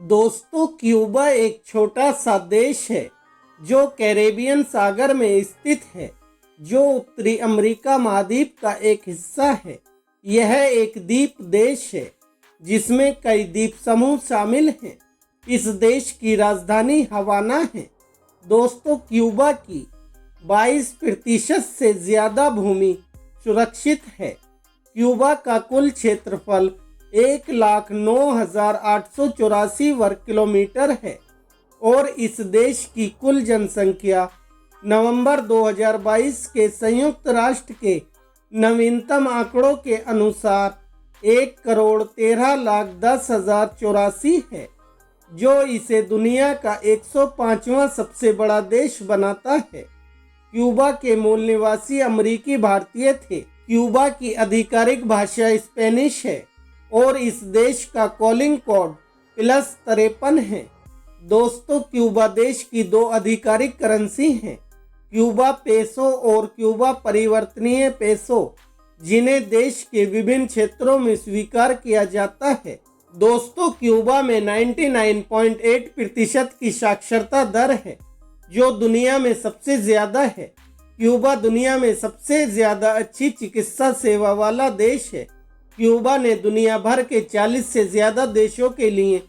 दोस्तों, क्यूबा एक छोटा सा देश है जो कैरेबियन सागर में स्थित है, जो उत्तरी अमेरिका महाद्वीप का एक हिस्सा है। यह एक द्वीप देश है जिसमें कई द्वीप समूह शामिल हैं। इस देश की राजधानी हवाना है। दोस्तों, क्यूबा की 22% से ज़्यादा भूमि सुरक्षित है। क्यूबा का कुल क्षेत्रफल 1,09,884 वर्ग किलोमीटर है और इस देश की कुल जनसंख्या नवंबर 2022 के संयुक्त राष्ट्र के नवीनतम आंकड़ों के अनुसार 1,13,10,084 है, जो इसे दुनिया का 105वां सबसे बड़ा देश बनाता है। क्यूबा के मूल निवासी अमेरिकी भारतीय थे। क्यूबा की आधिकारिक भाषा स्पेनिश है और इस देश का कॉलिंग कोड +53 है। दोस्तों, क्यूबा देश की 2 आधिकारिक करेंसी हैं, क्यूबा पेसो और क्यूबा परिवर्तनीय पेसो, जिन्हें देश के विभिन्न क्षेत्रों में स्वीकार किया जाता है। दोस्तों, क्यूबा में 99.8% की साक्षरता दर है, जो दुनिया में सबसे ज़्यादा है। क्यूबा दुनिया में सबसे ज़्यादा अच्छी चिकित्सा सेवा वाला देश है। क्यूबा ने दुनिया भर के 40 से ज़्यादा देशों के लिए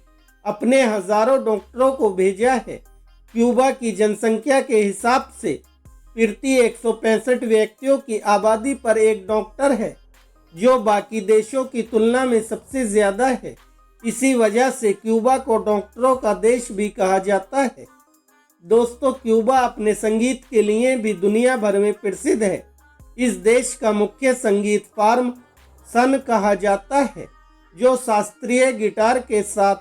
अपने हज़ारों डॉक्टरों को भेजा है। क्यूबा की जनसंख्या के हिसाब से प्रति 165 व्यक्तियों की आबादी पर एक डॉक्टर है, जो बाकी देशों की तुलना में सबसे ज़्यादा है। इसी वजह से क्यूबा को डॉक्टरों का देश भी कहा जाता है। दोस्तों, क्यूबा अपने संगीत के लिए भी दुनिया भर में प्रसिद्ध है। इस देश का मुख्य संगीत फॉर्म सन कहा जाता है, जो शास्त्रीय गिटार के साथ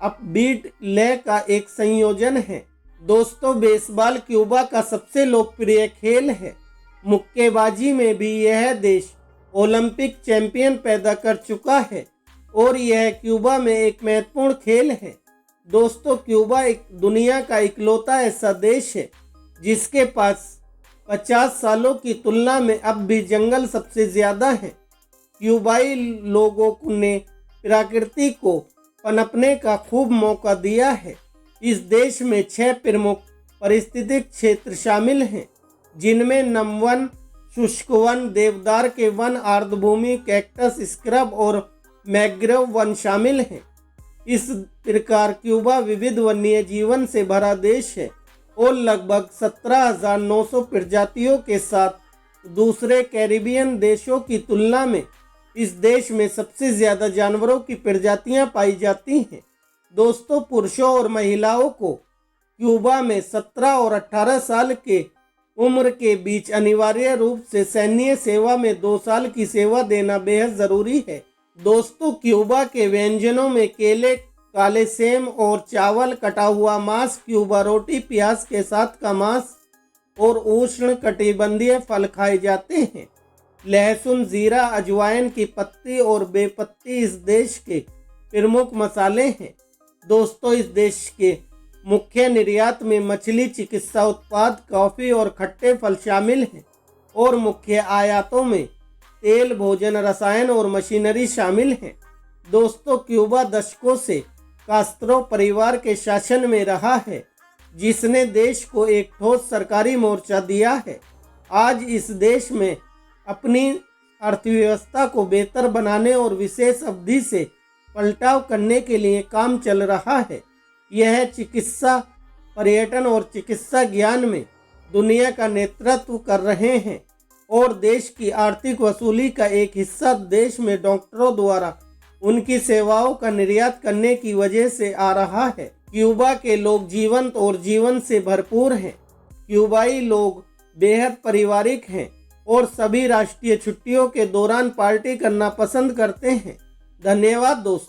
अपबीट लय का एक संयोजन है। दोस्तों, बेसबॉल क्यूबा का सबसे लोकप्रिय खेल है। मुक्केबाजी में भी यह देश ओलंपिक चैंपियन पैदा कर चुका है और यह क्यूबा में एक महत्वपूर्ण खेल है। दोस्तों, क्यूबा एक दुनिया का इकलौता ऐसा देश है जिसके पास 50 सालों की तुलना में अब भी जंगल सबसे ज़्यादा है। क्यूबाई लोगों ने प्रकृति को पनपने का खूब मौका दिया है। इस देश में 6 प्रमुख पारिस्थितिक क्षेत्र शामिल हैं, जिनमें नम वन, शुष्क वन, देवदार के वन, आर्द्रभूमि, कैक्टस, स्क्रब और मैंग्रोव वन शामिल हैं। इस प्रकार क्यूबा विविध वन्य जीवन से भरा देश है और लगभग 17,900 प्रजातियों के साथ दूसरे कैरिबियन देशों की तुलना में इस देश में सबसे ज़्यादा जानवरों की प्रजातियां पाई जाती हैं। दोस्तों, पुरुषों और महिलाओं को क्यूबा में 17 और 18 साल के उम्र के बीच अनिवार्य रूप से सैन्य सेवा में 2 साल की सेवा देना बेहद ज़रूरी है। दोस्तों, क्यूबा के व्यंजनों में केले, काले सेम और चावल, कटा हुआ मांस, क्यूबा रोटी, प्याज के साथ का मांस और उष्ण कटिबंधीय फल खाए जाते हैं। लहसुन, जीरा, अजवाइन की पत्ती और बेपत्ती इस देश के प्रमुख मसाले हैं। दोस्तों, इस देश के मुख्य निर्यात में मछली, चिकित्सा उत्पाद, कॉफ़ी और खट्टे फल शामिल हैं और मुख्य आयातों में तेल, भोजन, रसायन और मशीनरी शामिल हैं। दोस्तों, क्यूबा दशकों से कास्त्रो परिवार के शासन में रहा है, जिसने देश को एक ठोस सरकारी मोर्चा दिया है। आज इस देश में अपनी अर्थव्यवस्था को बेहतर बनाने और विशेष अवधि से पलटाव करने के लिए काम चल रहा है। यह चिकित्सा, पर्यटन और चिकित्सा ज्ञान में दुनिया का नेतृत्व कर रहे हैं और देश की आर्थिक वसूली का एक हिस्सा देश में डॉक्टरों द्वारा उनकी सेवाओं का निर्यात करने की वजह से आ रहा है। क्यूबा के लोग जीवंत और जीवन से भरपूर हैं। क्यूबाई लोग बेहद पारिवारिक हैं और सभी राष्ट्रीय छुट्टियों के दौरान पार्टी करना पसंद करते हैं। धन्यवाद दोस्तों।